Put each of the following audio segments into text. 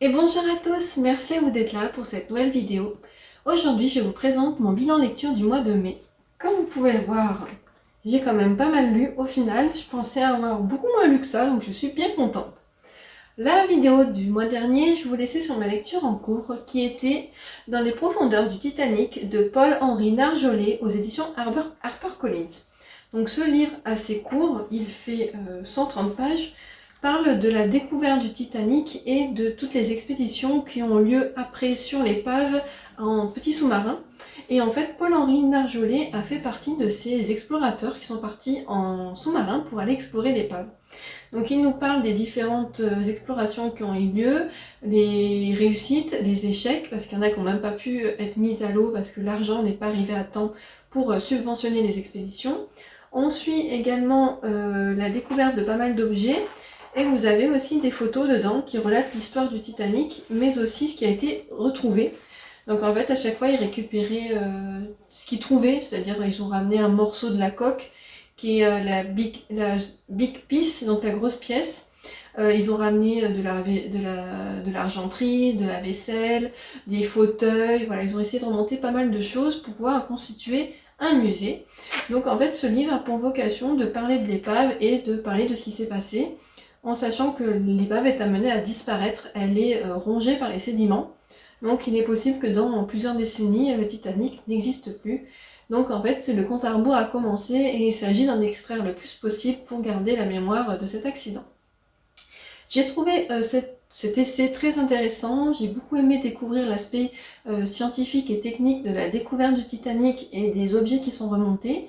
Et bonjour à tous, merci à vous d'être là pour cette nouvelle vidéo. Aujourd'hui, je vous présente mon bilan lecture du mois de mai. Comme vous pouvez le voir, j'ai quand même pas mal lu. Au final, je pensais avoir beaucoup moins lu que ça, donc je suis bien contente. La vidéo du mois dernier, je vous laissais sur ma lecture en cours, qui était Dans les profondeurs du Titanic de Paul-Henri Narjolet aux éditions HarperCollins. Donc ce livre assez court, il fait 130 pages, parle de la découverte du Titanic et de toutes les expéditions qui ont lieu après sur l'épave en petit sous-marin. Et en fait, Paul-Henri Narjolet a fait partie de ces explorateurs qui sont partis en sous-marin pour aller explorer l'épave. Donc il nous parle des différentes explorations qui ont eu lieu, les réussites, les échecs, parce qu'il y en a qui n'ont même pas pu être mises à l'eau parce que l'argent n'est pas arrivé à temps pour subventionner les expéditions. On suit également la découverte de pas mal d'objets, et vous avez aussi des photos dedans qui relatent l'histoire du Titanic, mais aussi ce qui a été retrouvé. Donc en fait, à chaque fois, ils récupéraient ce qu'ils trouvaient, c'est-à-dire ils ont ramené un morceau de la coque, qui est la big piece, donc la grosse pièce. Ils ont ramené de l'argenterie, de la vaisselle, des fauteuils, voilà, ils ont essayé de remonter pas mal de choses pour pouvoir constituer un musée. Donc en fait, ce livre a pour vocation de parler de l'épave et de parler de ce qui s'est passé, en sachant que l'épave est amenée à disparaître, elle est rongée par les sédiments. Donc il est possible que dans plusieurs décennies, le Titanic n'existe plus. Donc en fait, le compte à rebours a commencé et il s'agit d'en extraire le plus possible pour garder la mémoire de cet accident. J'ai trouvé cet essai très intéressant, j'ai beaucoup aimé découvrir l'aspect scientifique et technique de la découverte du Titanic et des objets qui sont remontés.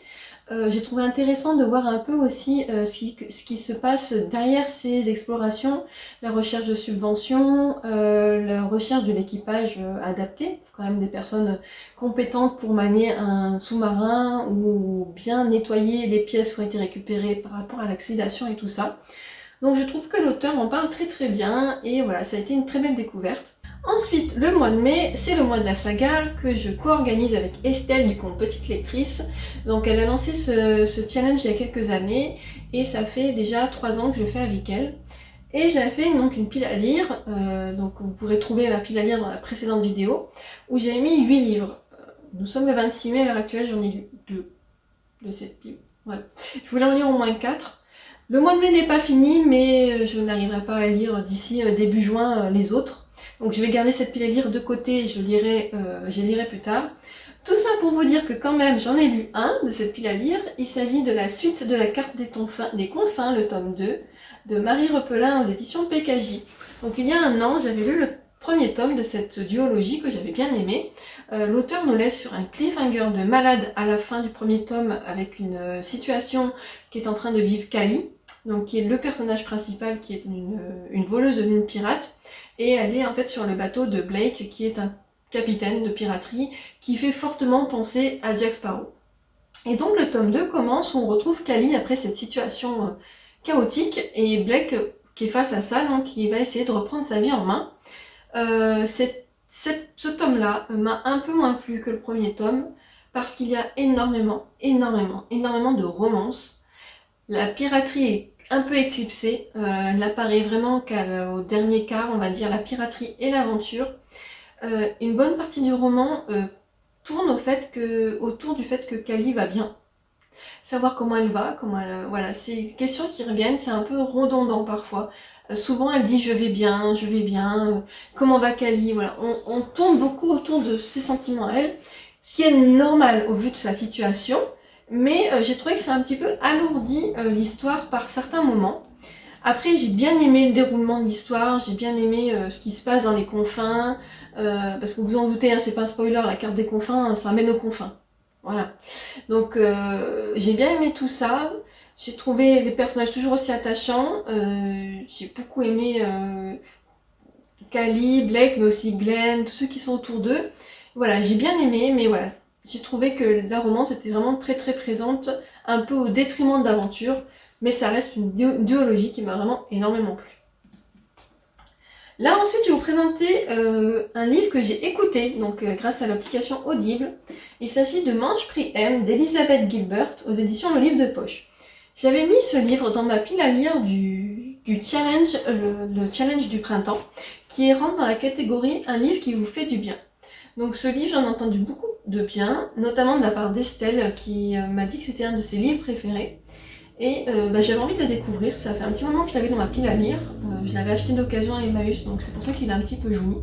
J'ai trouvé intéressant de voir un peu aussi ce qui se passe derrière ces explorations, la recherche de subventions, la recherche de l'équipage adapté. Il faut quand même des personnes compétentes pour manier un sous-marin ou bien nettoyer les pièces qui ont été récupérées par rapport à l'oxydation et tout ça. Donc je trouve que l'auteur en parle très très bien et voilà, ça a été une très belle découverte. Ensuite, le mois de mai, c'est le mois de la saga que je co-organise avec Estelle du compte Petite Lectrice. Donc elle a lancé ce challenge il y a quelques années et ça fait déjà 3 ans que je le fais avec elle. Et j'ai fait donc une pile à lire, donc vous pourrez trouver ma pile à lire dans la précédente vidéo, où j'ai mis 8 livres. Nous sommes le 26 mai, à l'heure actuelle j'en ai lu 2 de cette pile. Voilà. Je voulais en lire au moins 4. Le mois de mai n'est pas fini, mais je n'arriverai pas à lire d'ici début juin les autres. Donc je vais garder cette pile à lire de côté, je lirai plus tard. Tout ça pour vous dire que quand même j'en ai lu un de cette pile à lire. Il s'agit de la suite de la carte des confins, le tome 2, de Marie Repelin aux éditions PKJ. Donc il y a un an, j'avais lu le premier tome de cette duologie que j'avais bien aimé. L'auteur nous laisse sur un cliffhanger de malade à la fin du premier tome avec une situation qui est en train de vivre Kali, donc qui est le personnage principal, qui est une voleuse de lune pirate, et elle est en fait sur le bateau de Blake, qui est un capitaine de piraterie, qui fait fortement penser à Jack Sparrow. Et donc le tome 2 commence où on retrouve Kali après cette situation chaotique, et Blake qui est face à ça, donc il va essayer de reprendre sa vie en main. Ce tome-là m'a un peu moins plu que le premier tome, parce qu'il y a énormément de romance. La piraterie est un peu éclipsée, elle n'apparaît vraiment qu'au dernier quart, on va dire, la piraterie et l'aventure. Une bonne partie du roman tourne autour du fait que Kali va bien. Savoir comment elle va, voilà, c'est des questions qui reviennent, c'est un peu redondant parfois. Souvent elle dit je vais bien, comment va Kali, voilà. On tourne beaucoup autour de ses sentiments à elle, ce qui est normal au vu de sa situation. Mais j'ai trouvé que ça a un petit peu alourdi l'histoire par certains moments. Après, j'ai bien aimé le déroulement de l'histoire, j'ai bien aimé ce qui se passe dans les confins, parce que vous en doutez, hein, c'est pas un spoiler, la carte des confins, ça mène aux confins. Voilà. Donc j'ai bien aimé tout ça. J'ai trouvé les personnages toujours aussi attachants. J'ai beaucoup aimé Kali, Blake, mais aussi Glenn, tous ceux qui sont autour d'eux. Voilà, j'ai bien aimé, mais voilà, j'ai trouvé que la romance était vraiment très très présente, un peu au détriment de l'aventure, mais ça reste une duologie qui m'a vraiment énormément plu. Là ensuite je vais vous présenter un livre que j'ai écouté, donc grâce à l'application Audible. Il s'agit de Mange Prix M d'Elizabeth Gilbert aux éditions Le Livre de Poche. J'avais mis ce livre dans ma pile à lire du challenge, le challenge du printemps, qui rentre dans la catégorie un livre qui vous fait du bien. Donc ce livre, j'en ai entendu beaucoup de bien, notamment de la part d'Estelle qui m'a dit que c'était un de ses livres préférés. Et j'avais envie de le découvrir, ça fait un petit moment que je l'avais dans ma pile à lire, je l'avais acheté d'occasion à Emmaüs, donc c'est pour ça qu'il est un petit peu jauni.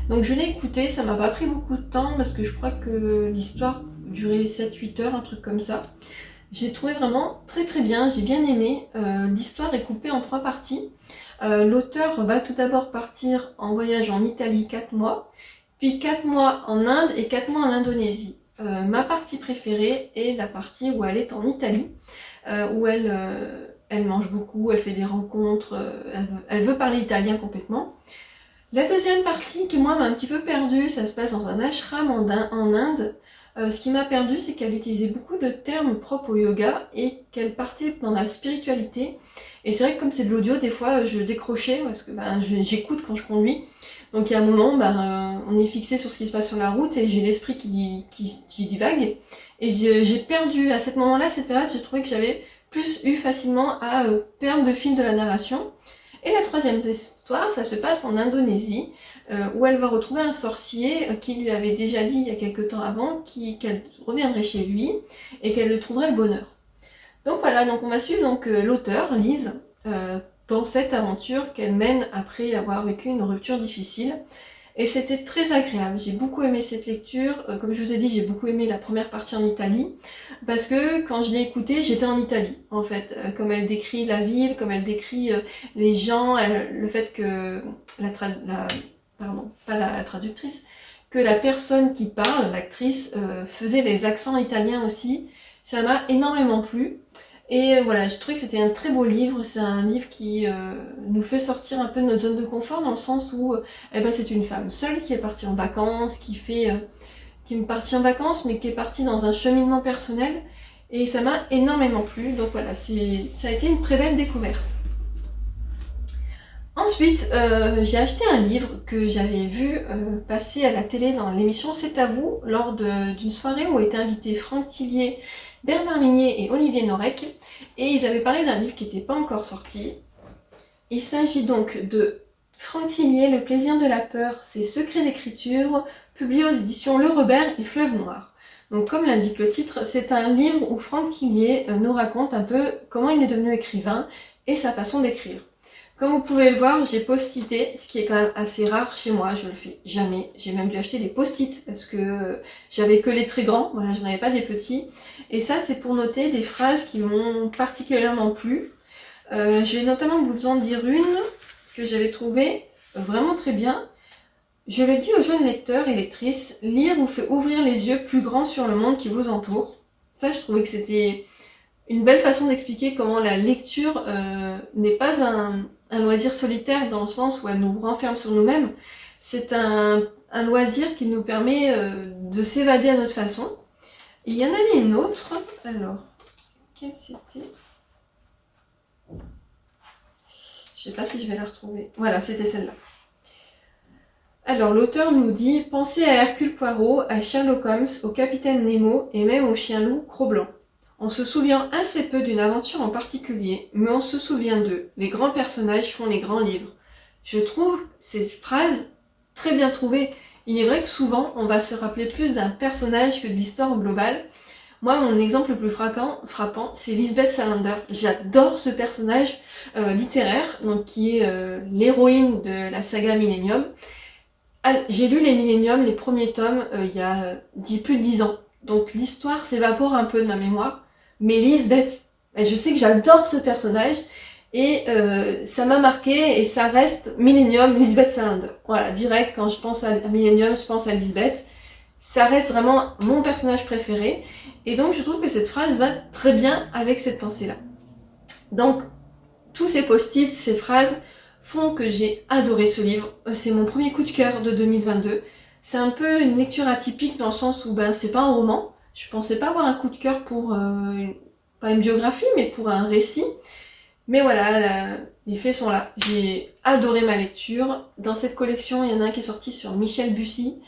Donc je l'ai écouté, ça m'a pas pris beaucoup de temps parce que je crois que l'histoire durait 7-8 heures, un truc comme ça. J'ai trouvé vraiment très très bien, j'ai bien aimé, l'histoire est coupée en 3 parties. L'auteur va tout d'abord partir en voyage en Italie 4 mois, puis 4 mois en Inde et 4 mois en Indonésie. Ma partie préférée est la partie où elle est en Italie, où elle mange beaucoup, elle fait des rencontres, elle veut parler italien complètement. La deuxième partie qui moi m'a un petit peu perdue, ça se passe dans un ashram en Inde. Ce qui m'a perdue, c'est qu'elle utilisait beaucoup de termes propres au yoga et qu'elle partait dans la spiritualité. Et c'est vrai que comme c'est de l'audio, des fois je décrochais parce que j'écoute quand je conduis. Donc il y a un moment, on est fixé sur ce qui se passe sur la route et j'ai l'esprit qui divague. Et j'ai perdu à ce moment-là, cette période, j'ai trouvé que j'avais plus eu facilement à perdre le fil de la narration. Et la troisième histoire, ça se passe en Indonésie, où elle va retrouver un sorcier qui lui avait déjà dit il y a quelques temps avant qu'elle reviendrait chez lui et qu'elle trouverait le bonheur. Donc voilà, donc on va suivre l'auteur, Lise, dans cette aventure qu'elle mène après avoir vécu une rupture difficile. Et c'était très agréable, j'ai beaucoup aimé cette lecture, comme je vous ai dit j'ai beaucoup aimé la première partie en Italie, parce que quand je l'ai écoutée j'étais en Italie en fait, comme elle décrit la ville, comme elle décrit les gens, le fait que pas la traductrice, que la personne qui parle, l'actrice, faisait les accents italiens aussi, ça m'a énormément plu. Et voilà, j'ai trouvé que c'était un très beau livre, c'est un livre qui nous fait sortir un peu de notre zone de confort dans le sens où c'est une femme seule qui est partie en vacances, qui est partie en vacances mais qui est partie dans un cheminement personnel et ça m'a énormément plu, donc voilà, ça a été une très belle découverte. Ensuite, j'ai acheté un livre que j'avais vu passer à la télé dans l'émission C'est à vous lors d'une soirée où étaient invités Franck Tillier, Bernard Minier et Olivier Norek, et ils avaient parlé d'un livre qui n'était pas encore sorti. Il s'agit donc de Franck Tillier, Le plaisir de la peur, ses secrets d'écriture, publié aux éditions Le Robert et Fleuve Noir. Donc comme l'indique le titre, c'est un livre où Franck Tillier nous raconte un peu comment il est devenu écrivain et sa façon d'écrire. Comme vous pouvez le voir, j'ai post-ité, ce qui est quand même assez rare chez moi, je le fais jamais. J'ai même dû acheter des post-it parce que j'avais que les très grands, voilà, je n'avais pas des petits. Et ça, c'est pour noter des phrases qui m'ont particulièrement plu. Je vais notamment vous en dire une que j'avais trouvée vraiment très bien. Je le dis aux jeunes lecteurs et lectrices, lire vous fait ouvrir les yeux plus grands sur le monde qui vous entoure. Ça, je trouvais que c'était une belle façon d'expliquer comment la lecture n'est pas un loisir solitaire dans le sens où elle nous renferme sur nous-mêmes. C'est un loisir qui nous permet de s'évader à notre façon. Et il y en avait une autre. Alors, quelle c'était? Je sais pas si je vais la retrouver. Voilà, c'était celle-là. Alors, l'auteur nous dit « Pensez à Hercule Poirot, à Sherlock Holmes, au capitaine Nemo et même au chien loup Cro-Blanc. On se souvient assez peu d'une aventure en particulier, mais on se souvient d'eux. Les grands personnages font les grands livres. » Je trouve ces phrases très bien trouvées. Il est vrai que souvent, on va se rappeler plus d'un personnage que de l'histoire globale. Moi, mon exemple le plus frappant, c'est Lisbeth Salander. J'adore ce personnage littéraire, donc qui est l'héroïne de la saga Millennium. J'ai lu les Millennium, les premiers tomes, il y a plus de 10 ans. Donc l'histoire s'évapore un peu de ma mémoire. Mais Lisbeth, je sais que j'adore ce personnage et ça m'a marqué et ça reste Millennium, Lisbeth Salander. Voilà, direct, quand je pense à Millennium, je pense à Lisbeth. Ça reste vraiment mon personnage préféré. Et donc je trouve que cette phrase va très bien avec cette pensée-là. Donc, tous ces post-it, ces phrases font que j'ai adoré ce livre. C'est mon premier coup de cœur de 2022. C'est un peu une lecture atypique dans le sens où c'est pas un roman. Je pensais pas avoir un coup de cœur pour, pas une biographie, mais pour un récit. Mais voilà, les faits sont là. J'ai adoré ma lecture. Dans cette collection, il y en a un qui est sorti sur Michel Bussy,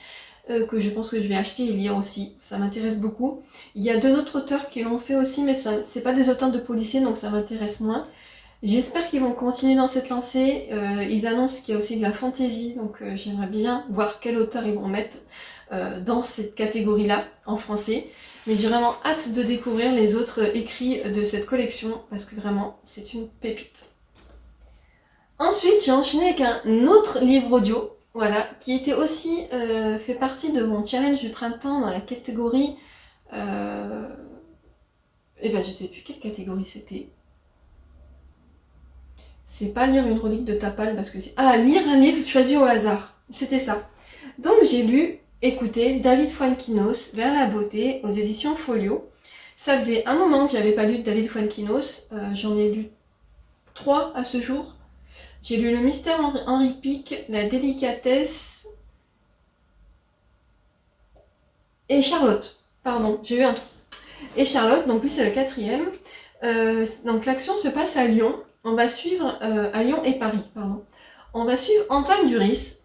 que je pense que je vais acheter et lire aussi. Ça m'intéresse beaucoup. Il y a 2 autres auteurs qui l'ont fait aussi, mais c'est pas des auteurs de policiers, donc ça m'intéresse moins. J'espère qu'ils vont continuer dans cette lancée. Ils annoncent qu'il y a aussi de la fantasy, donc j'aimerais bien voir quel auteur ils vont mettre dans cette catégorie-là, en français. Mais j'ai vraiment hâte de découvrir les autres écrits de cette collection, parce que vraiment, c'est une pépite. Ensuite, j'ai enchaîné avec un autre livre audio, voilà, qui était aussi fait partie de mon challenge du printemps dans la catégorie... Et ben je sais plus quelle catégorie c'était. C'est pas lire une relique de Tapal parce que c'est... Ah, lire un livre choisi au hasard. C'était ça. Donc j'ai lu, écoutez, David Fuenquinos, Vers la beauté, aux éditions Folio. Ça faisait un moment que j'avais pas lu de David Fuenquinos. J'en ai lu 3 à ce jour. J'ai lu Le mystère Henri Pic, La délicatesse et Charlotte. Pardon, j'ai eu un trou. Et Charlotte, donc lui c'est le 4e. Donc l'action se passe à Lyon. On va suivre, à Lyon et Paris, pardon. On va suivre Antoine Duris.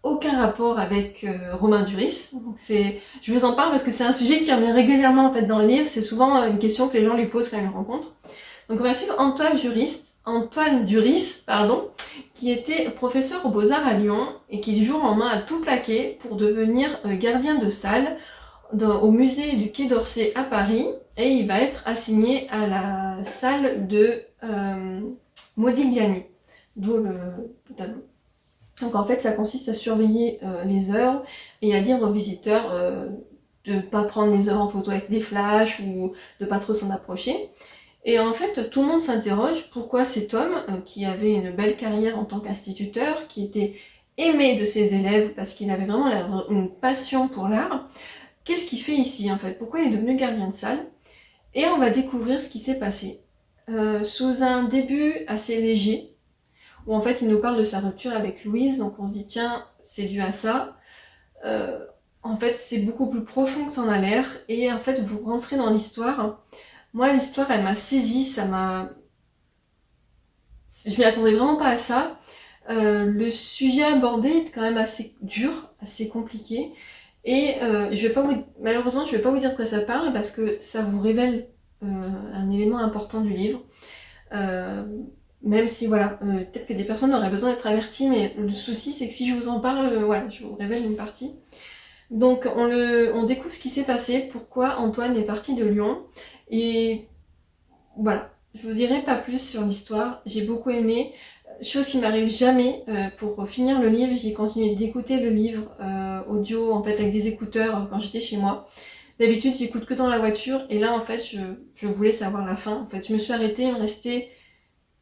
Aucun rapport avec Romain Duris. Donc je vous en parle parce que c'est un sujet qui revient régulièrement en fait dans le livre. C'est souvent une question que les gens lui posent quand ils le rencontrent. Donc on va suivre Antoine Duris, qui était professeur aux Beaux-Arts à Lyon et qui du jour au lendemain a tout plaqué pour devenir gardien de salle au musée du Quai d'Orsay à Paris, et il va être assigné à la salle de Modigliani, d'où le tableau. Donc en fait ça consiste à surveiller les heures et à dire aux visiteurs de ne pas prendre les heures en photo avec des flashs ou de pas trop s'en approcher. Et en fait tout le monde s'interroge pourquoi cet homme qui avait une belle carrière en tant qu'instituteur, qui était aimé de ses élèves parce qu'il avait vraiment une passion pour l'art, qu'est-ce qu'il fait ici en fait? Pourquoi il est devenu gardien de salle? Et on va découvrir ce qui s'est passé. Sous un début assez léger, où en fait il nous parle de sa rupture avec Louise, donc on se dit tiens, c'est dû à ça. En fait c'est beaucoup plus profond que ça en a l'air, et en fait vous rentrez dans l'histoire. Moi l'histoire elle m'a saisie, je m'y attendais vraiment pas à ça. Le sujet abordé est quand même assez dur, assez compliqué. Et malheureusement, je vais pas vous dire de quoi ça parle parce que ça vous révèle un élément important du livre. Même si, voilà, peut-être que des personnes auraient besoin d'être averties, mais le souci, c'est que si je vous en parle, voilà, je vous révèle une partie. Donc, on découvre ce qui s'est passé, pourquoi Antoine est parti de Lyon. Et voilà, je vous dirai pas plus sur l'histoire. J'ai beaucoup aimé. Chose qui m'arrive jamais, pour finir le livre, j'ai continué d'écouter le livre audio en fait avec des écouteurs quand j'étais chez moi. D'habitude j'écoute que dans la voiture et là en fait je voulais savoir la fin. En fait je me suis arrêtée, il me restait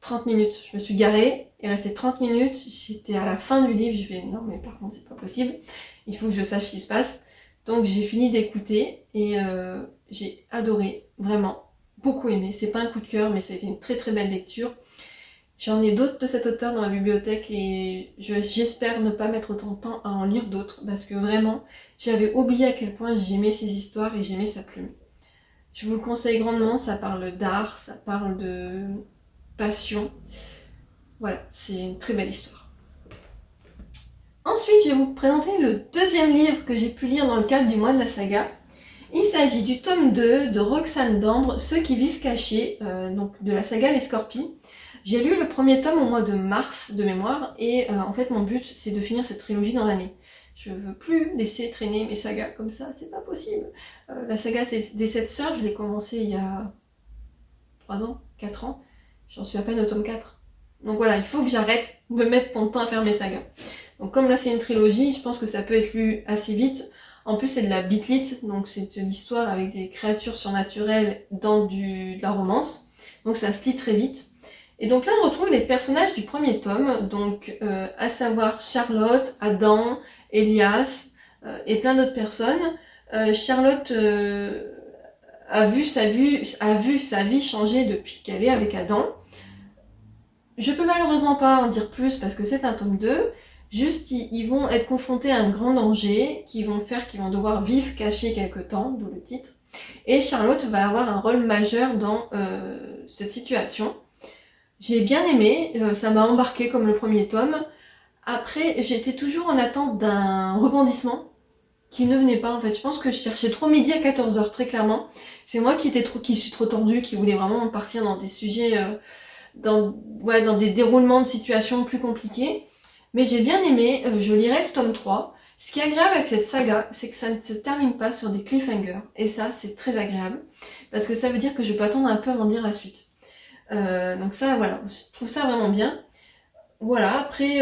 30 minutes. Je me suis garée, il restait 30 minutes, j'étais à la fin du livre, je fais non mais par contre c'est pas possible, il faut que je sache ce qui se passe. Donc j'ai fini d'écouter et j'ai adoré, vraiment, beaucoup aimé. C'est pas un coup de cœur mais ça a été une très très belle lecture. J'en ai d'autres de cet auteur dans ma bibliothèque et j'espère ne pas mettre autant de temps à en lire d'autres parce que vraiment, j'avais oublié à quel point j'aimais ses histoires et j'aimais sa plume. Je vous le conseille grandement, ça parle d'art, ça parle de passion. Voilà, c'est une très belle histoire. Ensuite, je vais vous présenter le deuxième livre que j'ai pu lire dans le cadre du mois de la saga. Il s'agit du tome 2 de Roxane Dambre, Ceux qui vivent cachés, donc de la saga Les Scorpies. J'ai lu le premier tome au mois de mars de mémoire et en fait mon but c'est de finir cette trilogie dans l'année. Je veux plus laisser traîner mes sagas comme ça, c'est pas possible. La saga des 7 sœurs, je l'ai commencé il y a 3 ans, 4 ans, j'en suis à peine au tome 4. Donc voilà, il faut que j'arrête de mettre tant de temps à faire mes sagas. Donc comme là c'est une trilogie, je pense que ça peut être lu assez vite. En plus c'est de la bitlit, donc c'est de l'histoire avec des créatures surnaturelles dans de la romance. Donc ça se lit très vite. Et donc là on retrouve les personnages du premier tome, donc à savoir Charlotte, Adam, Elias et plein d'autres personnes. Charlotte a vu sa vie changer depuis qu'elle est avec Adam. Je peux malheureusement pas en dire plus parce que c'est un tome 2. Juste ils vont être confrontés à un grand danger qu'ils vont devoir vivre cachés quelque temps, d'où le titre. Et Charlotte va avoir un rôle majeur dans cette situation. J'ai bien aimé, ça m'a embarqué comme le premier tome. Après, j'étais toujours en attente d'un rebondissement qui ne venait pas en fait. Je pense que je cherchais trop midi à 14h, très clairement. C'est moi qui suis trop tordue, qui voulait vraiment partir dans des sujets dans des déroulements de situations plus compliqués. Mais j'ai bien aimé, je lirai le tome 3. Ce qui est agréable avec cette saga, c'est que ça ne se termine pas sur des cliffhangers. Et ça, c'est très agréable. Parce que ça veut dire que je peux attendre un peu avant de lire la suite. Donc ça, voilà, je trouve ça vraiment bien. Voilà, après,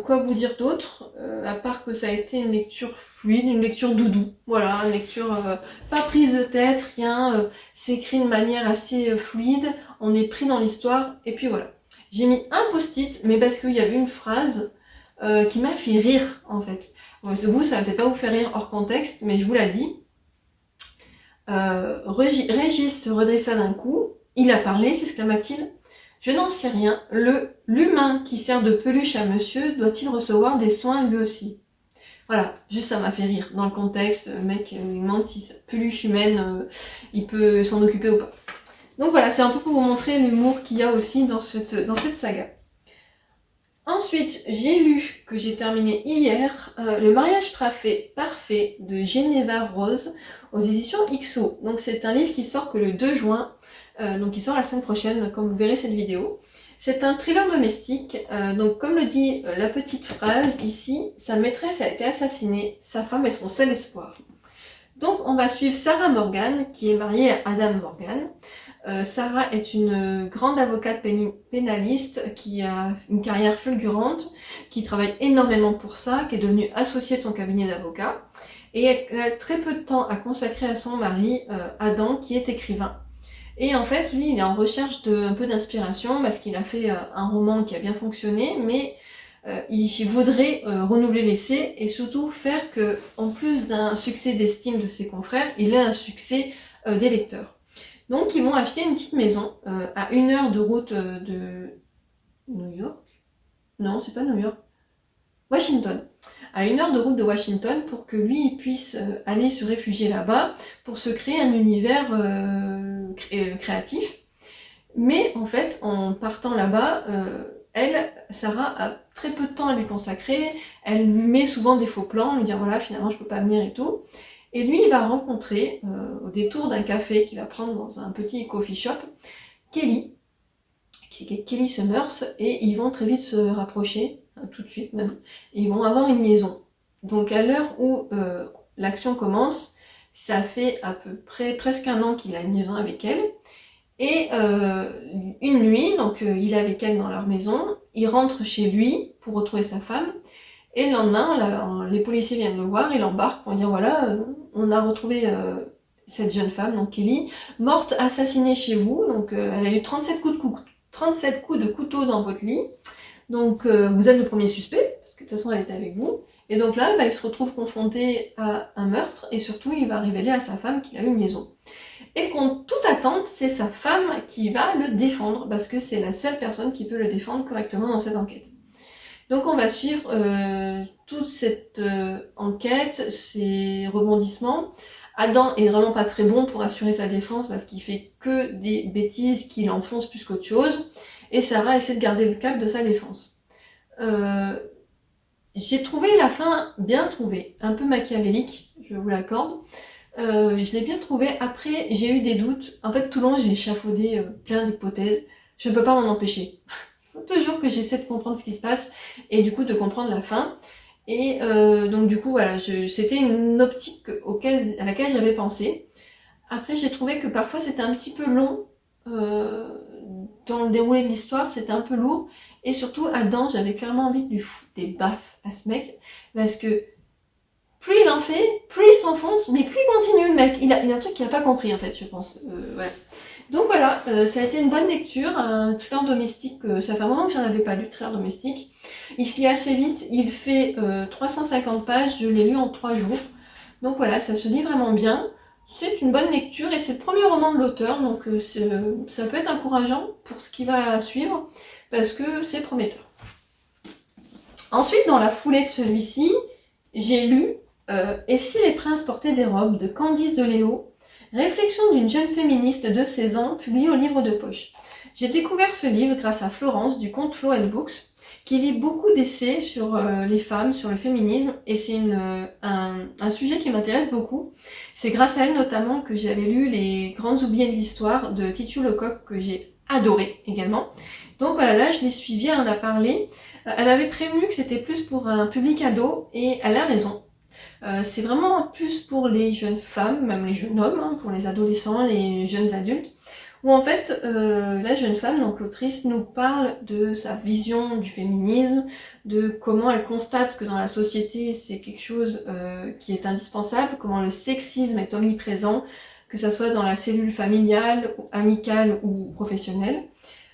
quoi vous dire d'autre, à part que ça a été une lecture fluide, une lecture doudou. Voilà, une lecture pas prise de tête, rien, c'est écrit de manière assez fluide, on est pris dans l'histoire, et puis voilà. J'ai mis un post-it, mais parce qu'il y avait une phrase qui m'a fait rire, en fait. Vous, ça va peut-être pas vous faire rire hors contexte, mais je vous l'ai dit. Régis se redressa d'un coup. Il a parlé, s'exclama-t-il. Je n'en sais rien. L'humain qui sert de peluche à monsieur doit-il recevoir des soins lui aussi? Voilà, juste ça m'a fait rire. Dans le contexte, le mec il demande si sa peluche humaine, il peut s'en occuper ou pas. Donc voilà, c'est un peu pour vous montrer l'humour qu'il y a aussi dans cette saga. Ensuite, j'ai lu, que j'ai terminé hier, Le mariage parfait de Geneva Rose aux éditions XO. Donc c'est un livre qui sort que le 2 juin, donc il sort la semaine prochaine, comme vous verrez cette vidéo. C'est un thriller domestique, donc comme le dit la petite phrase ici, sa maîtresse a été assassinée, sa femme est son seul espoir. Donc on va suivre Sarah Morgan, qui est mariée à Adam Morgan. Sarah est une grande avocate pénaliste qui a une carrière fulgurante, qui travaille énormément pour ça, qui est devenue associée de son cabinet d'avocat. Et elle a très peu de temps à consacrer à son mari, Adam, qui est écrivain. Et en fait, lui, il est en recherche un peu d'inspiration parce qu'il a fait un roman qui a bien fonctionné, mais il voudrait renouveler l'essai et surtout faire que, en plus d'un succès d'estime de ses confrères, il ait un succès des lecteurs. Donc ils vont acheter une petite maison à 1 heure de route de New York. Non, c'est pas New York. Washington. À 1 heure de route de Washington pour que lui il puisse aller se réfugier là-bas pour se créer un univers créatif. Mais en fait, en partant là-bas, Sarah a très peu de temps à lui consacrer. Elle lui met souvent des faux plans, lui dire voilà finalement je peux pas venir et tout. Et lui, il va rencontrer, au détour d'un café qu'il va prendre dans un petit coffee shop, Kelly Summers, et ils vont très vite se rapprocher, tout de suite même, et ils vont avoir une liaison. Donc à l'heure où l'action commence, ça fait à peu près presque 1 an qu'il a une liaison avec elle, et une nuit, donc il est avec elle dans leur maison, il rentre chez lui pour retrouver sa femme, et le lendemain, les policiers viennent le voir, ils l'embarquent pour dire voilà, on a retrouvé cette jeune femme, donc Kelly, morte, assassinée chez vous, donc elle a eu 37 coups de couteau dans votre lit, donc vous êtes le premier suspect, parce que de toute façon elle était avec vous, et donc là, il se retrouve confronté à un meurtre, et surtout il va révéler à sa femme qu'il a eu une liaison. Et contre toute attente, c'est sa femme qui va le défendre, parce que c'est la seule personne qui peut le défendre correctement dans cette enquête. Donc on va suivre toute cette enquête, ces rebondissements. Adam est vraiment pas très bon pour assurer sa défense parce qu'il fait que des bêtises qui l'enfoncent plus qu'autre chose. Et Sarah essaie de garder le cap de sa défense. J'ai trouvé la fin bien trouvée, un peu machiavélique, je vous l'accorde. Je l'ai bien trouvée. Après, j'ai eu des doutes. En fait, tout le long, j'ai échafaudé plein d'hypothèses. Je ne peux pas m'en empêcher. Toujours que j'essaie de comprendre ce qui se passe et du coup de comprendre la fin. Et donc du coup voilà, c'était une optique à laquelle j'avais pensé. Après j'ai trouvé que parfois c'était un petit peu long dans le déroulé de l'histoire, c'était un peu lourd. Et surtout Adam, j'avais clairement envie de lui foutre des baffes à ce mec parce que plus il en fait, plus il s'enfonce, mais plus il continue le mec. Il a un truc qu'il n'a pas compris en fait, je pense. Voilà. Donc voilà, ça a été une bonne lecture, un thriller domestique, ça fait un moment que j'en avais pas lu, thriller domestique. Il se lit assez vite, il fait 350 pages, je l'ai lu en 3 jours. Donc voilà, ça se lit vraiment bien. C'est une bonne lecture et c'est le premier roman de l'auteur, donc ça peut être encourageant pour ce qui va suivre, parce que c'est prometteur. Ensuite, dans la foulée de celui-ci, j'ai lu Et si les princes portaient des robes de Candice de Léo, réflexion d'une jeune féministe de 16 ans, publiée au livre de poche. J'ai découvert ce livre grâce à Florence du compte Flo & Books, qui lit beaucoup d'essais sur les femmes, sur le féminisme, et c'est un sujet qui m'intéresse beaucoup. C'est grâce à elle notamment que j'avais lu Les Grandes oubliées de l'histoire de Titu Lecoq, que j'ai adoré également. Donc voilà, là je l'ai suivie, elle en a parlé. Elle m'avait prévenu que c'était plus pour un public ado et elle a raison. C'est vraiment plus pour les jeunes femmes, même les jeunes hommes, hein, pour les adolescents, les jeunes adultes, où en fait la jeune femme, donc l'autrice, nous parle de sa vision du féminisme, de comment elle constate que dans la société c'est quelque chose qui est indispensable, comment le sexisme est omniprésent, que ça soit dans la cellule familiale, amicale ou professionnelle.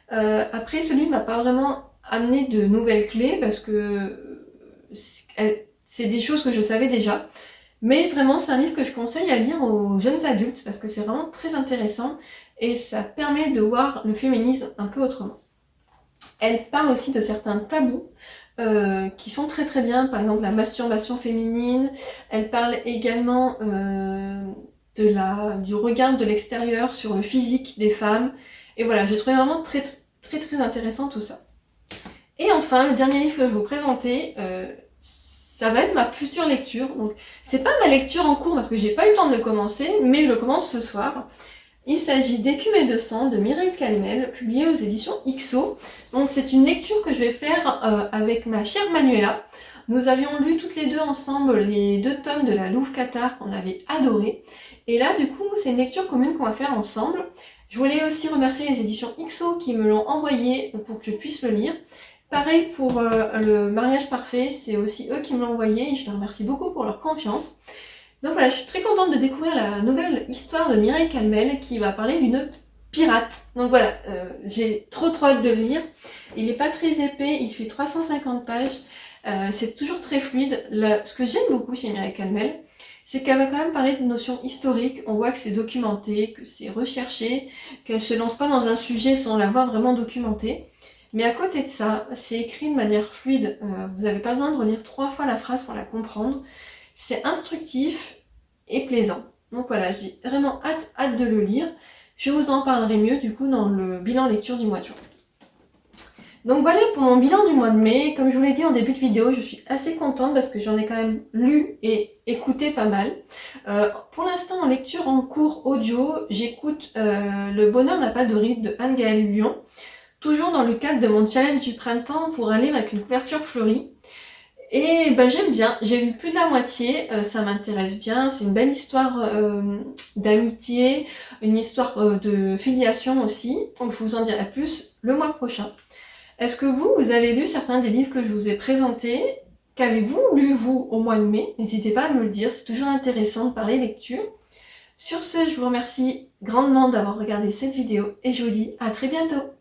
Après, ce livre m'a pas vraiment amené de nouvelles clés parce que c'est des choses que je savais déjà. Mais vraiment, c'est un livre que je conseille à lire aux jeunes adultes parce que c'est vraiment très intéressant et ça permet de voir le féminisme un peu autrement. Elle parle aussi de certains tabous qui sont très très bien, par exemple la masturbation féminine. Elle parle également du regard de l'extérieur sur le physique des femmes. Et voilà, j'ai trouvé vraiment très très très intéressant tout ça. Et enfin, le dernier livre que je vais vous présenter, ça va être ma future lecture. Donc, c'est pas ma lecture en cours parce que j'ai pas eu le temps de le commencer, mais je le commence ce soir. Il s'agit d'Écume et de sang de Mireille Calmel, publié aux éditions XO. Donc, c'est une lecture que je vais faire avec ma chère Manuela. Nous avions lu toutes les deux ensemble les 2 tomes de la Louve Cathare qu'on avait adoré. Et là, du coup, c'est une lecture commune qu'on va faire ensemble. Je voulais aussi remercier les éditions XO qui me l'ont envoyé pour que je puisse le lire. Pareil pour le mariage parfait, c'est aussi eux qui me l'ont envoyé et je les remercie beaucoup pour leur confiance. Donc voilà, je suis très contente de découvrir la nouvelle histoire de Mireille Calmel qui va parler d'une pirate. Donc voilà, j'ai trop hâte de le lire. Il n'est pas très épais, il fait 350 pages, c'est toujours très fluide. Ce que j'aime beaucoup chez Mireille Calmel, c'est qu'elle va quand même parler de notions historiques, on voit que c'est documenté, que c'est recherché, qu'elle se lance pas dans un sujet sans l'avoir vraiment documenté. Mais à côté de ça, c'est écrit de manière fluide, vous n'avez pas besoin de relire 3 fois la phrase pour la comprendre. C'est instructif et plaisant. Donc voilà, j'ai vraiment hâte de le lire. Je vous en parlerai mieux du coup dans le bilan lecture du mois de juin. Donc voilà pour mon bilan du mois de mai. Comme je vous l'ai dit en début de vidéo, je suis assez contente parce que j'en ai quand même lu et écouté pas mal. Pour l'instant en lecture en cours audio, j'écoute Le bonheur n'a pas de ride de Anne-Gaëlle Lyon. Toujours dans le cadre de mon challenge du printemps pour un livre avec une couverture fleurie. Et ben j'aime bien, j'ai lu plus de la moitié, ça m'intéresse bien, c'est une belle histoire d'amitié, une histoire de filiation aussi, donc je vous en dirai plus le mois prochain. Est-ce que vous avez lu certains des livres que je vous ai présentés? Qu'avez-vous lu vous au mois de mai? N'hésitez pas à me le dire, c'est toujours intéressant de parler lecture. Sur ce, je vous remercie grandement d'avoir regardé cette vidéo et je vous dis à très bientôt.